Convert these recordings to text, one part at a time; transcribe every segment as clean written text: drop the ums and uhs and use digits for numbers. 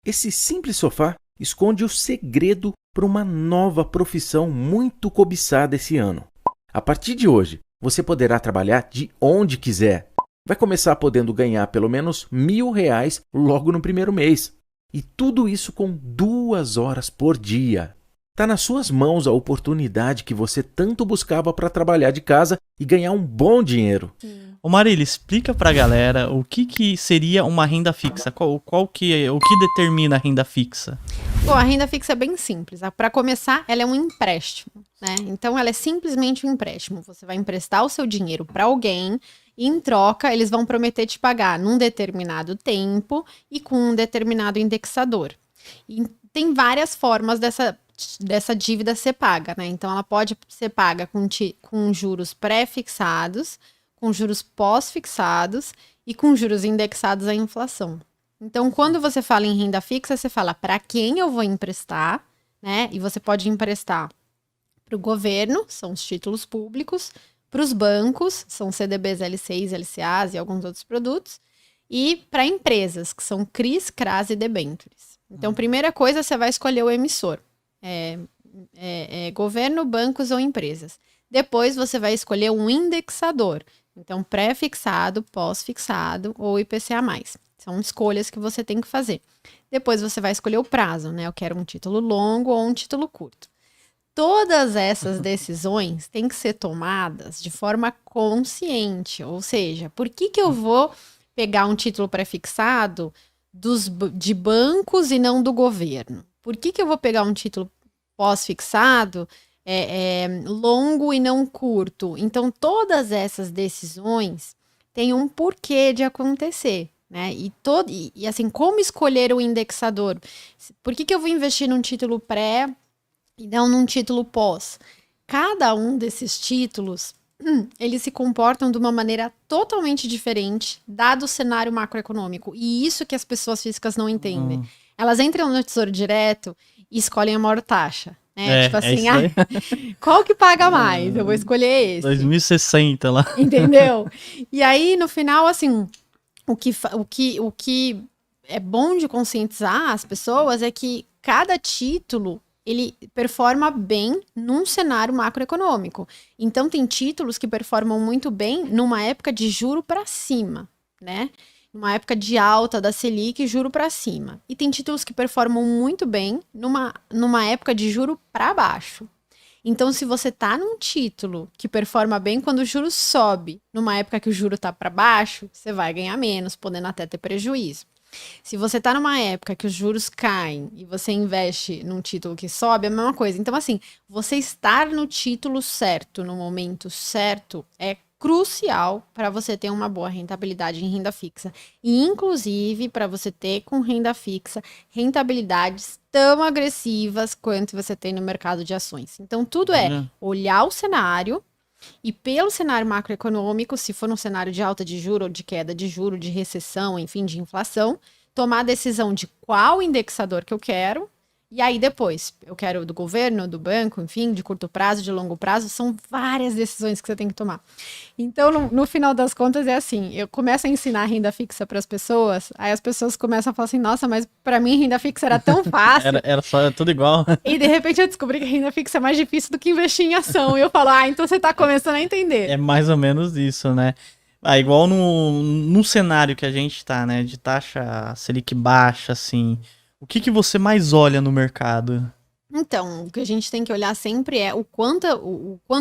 Esse simples sofá esconde o segredo para uma nova profissão muito cobiçada esse ano. A partir de hoje, você poderá trabalhar de onde quiser. Vai começar podendo ganhar pelo menos R$ 1.000 logo no primeiro mês. E tudo isso com 2 horas por dia. Está nas suas mãos a oportunidade que você tanto buscava para trabalhar de casa e ganhar um bom dinheiro. Ô Marília, explica pra galera o que seria uma renda fixa. O que determina a renda fixa? Bom, a renda fixa é bem simples. Para começar, ela é um empréstimo, né? Então, ela é simplesmente um empréstimo. Você vai emprestar o seu dinheiro para alguém e, em troca, eles vão prometer te pagar num determinado tempo e com um determinado indexador. E tem várias formas dessa dívida ser paga, né? Então, ela pode ser paga com juros pré-fixados, com juros pós-fixados e com juros indexados à inflação. Então, quando você fala em renda fixa, você fala para quem eu vou emprestar, né? E você pode emprestar para o governo, são os títulos públicos, para os bancos, são CDBs, LCIs, LCAs e alguns outros produtos, e para empresas, que são CRIs, CRAs e debêntures. Então, primeira coisa, você vai escolher o emissor. Governo, bancos ou empresas. Depois, você vai escolher um indexador. Então, pré-fixado, pós-fixado ou IPCA+. São escolhas que você tem que fazer. Depois você vai escolher o prazo, né? Eu quero um título longo ou um título curto. Todas essas decisões têm que ser tomadas de forma consciente. Ou seja, por que eu vou pegar um título pré-fixado de bancos e não do governo? Por que eu vou pegar um título pós-fixado longo e não curto? Então, todas essas decisões têm um porquê de acontecer. Né? E assim, como escolher o indexador? Por que eu vou investir num título pré e não num título pós? Cada um desses títulos, eles se comportam de uma maneira totalmente diferente, dado o cenário macroeconômico. E isso que as pessoas físicas não entendem. Elas entram no Tesouro Direto e escolhem a maior taxa. Né? Tipo assim, qual que paga mais? Eu vou escolher esse. 2060 lá. Entendeu? E aí, no final, assim... O que é bom de conscientizar as pessoas é que cada título, ele performa bem num cenário macroeconômico. Então, tem títulos que performam muito bem numa época de juro para cima, né? Numa época de alta da Selic, juro para cima. E tem títulos que performam muito bem numa época de juro para baixo. Então, se você tá num título que performa bem quando o juro sobe, numa época que o juro tá para baixo, você vai ganhar menos, podendo até ter prejuízo. Se você tá numa época que os juros caem e você investe num título que sobe, é a mesma coisa. Então, assim, você estar no título certo, no momento certo, é crucial para você ter uma boa rentabilidade em renda fixa. E, inclusive, para você ter com renda fixa rentabilidades tão agressivas quanto você tem no mercado de ações. Então, tudo é olhar o cenário e, pelo cenário macroeconômico, se for um cenário de alta de juro ou de queda de juro, de recessão, enfim, de inflação, tomar a decisão de qual indexador que eu quero. E aí depois, eu quero do governo, do banco, enfim, de curto prazo, de longo prazo, são várias decisões que você tem que tomar. Então, no final das contas, é assim, eu começo a ensinar renda fixa para as pessoas, aí as pessoas começam a falar assim, nossa, mas para mim renda fixa era tão fácil. Era só tudo igual. E de repente eu descobri que renda fixa é mais difícil do que investir em ação. E eu falo, então você tá começando a entender. É mais ou menos isso, né? Igual no cenário que a gente tá, né, de taxa Selic baixa, assim... O que você mais olha no mercado? Então, o que a gente tem que olhar sempre é o quanto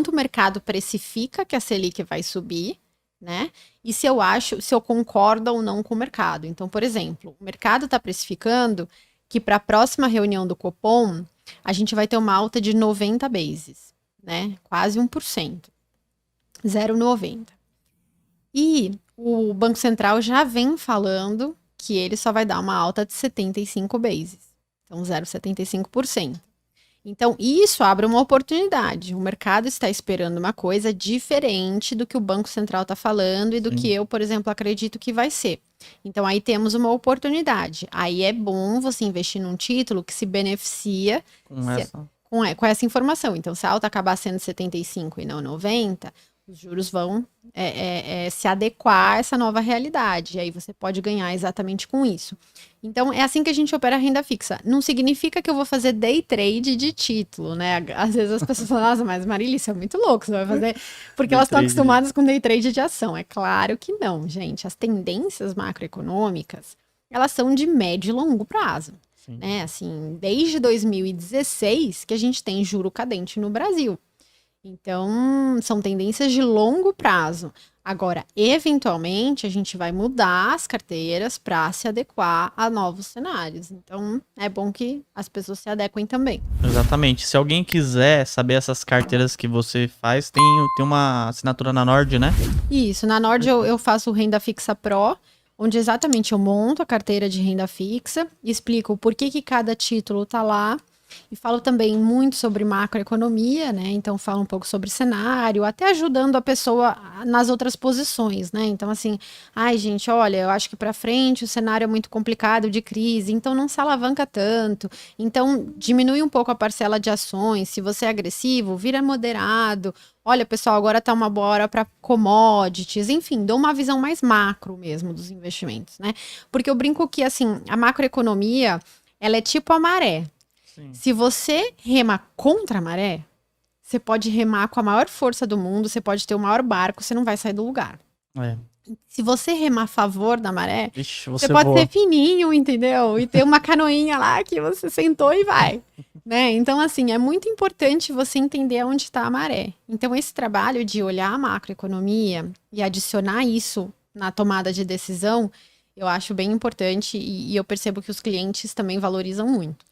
o mercado precifica que a Selic vai subir, né? E se eu concordo ou não com o mercado. Então, por exemplo, o mercado está precificando que para a próxima reunião do Copom, a gente vai ter uma alta de 90 bases, né? Quase 1%. 0,90. E o Banco Central já vem falando que ele só vai dar uma alta de 75 bases. Então, 0,75%. Então, isso abre uma oportunidade. O mercado está esperando uma coisa diferente do que o Banco Central está falando e do que eu, por exemplo, acredito que vai ser. Então, aí temos uma oportunidade. Aí é bom você investir num título que se beneficia com essa informação. Então, se a alta acabar sendo 75 e não 90, Os juros vão se adequar a essa nova realidade. E aí você pode ganhar exatamente com isso. Então, é assim que a gente opera a renda fixa. Não significa que eu vou fazer day trade de título, né? Às vezes as pessoas falam, nossa, mas Marília, isso é muito louco, você vai fazer... Porque elas estão acostumadas com day trade de ação. É claro que não, gente. As tendências macroeconômicas, elas são de médio e longo prazo. Né? Assim, desde 2016 que a gente tem juro cadente no Brasil. Então, são tendências de longo prazo. Agora, eventualmente, a gente vai mudar as carteiras para se adequar a novos cenários. Então, é bom que as pessoas se adequem também. Exatamente. Se alguém quiser saber essas carteiras que você faz, tem uma assinatura na Nord, né? Isso, na Nord eu faço Renda Fixa Pro, onde exatamente eu monto a carteira de renda fixa, explico por que cada título está lá, e falo também muito sobre macroeconomia, né? Então falo um pouco sobre cenário, até ajudando a pessoa nas outras posições, né? Então assim, ai gente, olha, eu acho que para frente o cenário é muito complicado de crise, então não se alavanca tanto. Então diminui um pouco a parcela de ações, se você é agressivo, vira moderado. Olha, pessoal, agora tá uma boa hora para commodities, enfim, dou uma visão mais macro mesmo dos investimentos, né? Porque eu brinco que assim, a macroeconomia, ela é tipo a maré. Se você rema contra a maré, você pode remar com a maior força do mundo, você pode ter o maior barco, você não vai sair do lugar. Se você remar a favor da maré, você pode ser fininho, entendeu? E ter uma canoinha lá que você sentou e vai. Né? Então, assim, é muito importante você entender onde está a maré. Então, esse trabalho de olhar a macroeconomia e adicionar isso na tomada de decisão, eu acho bem importante e eu percebo que os clientes também valorizam muito.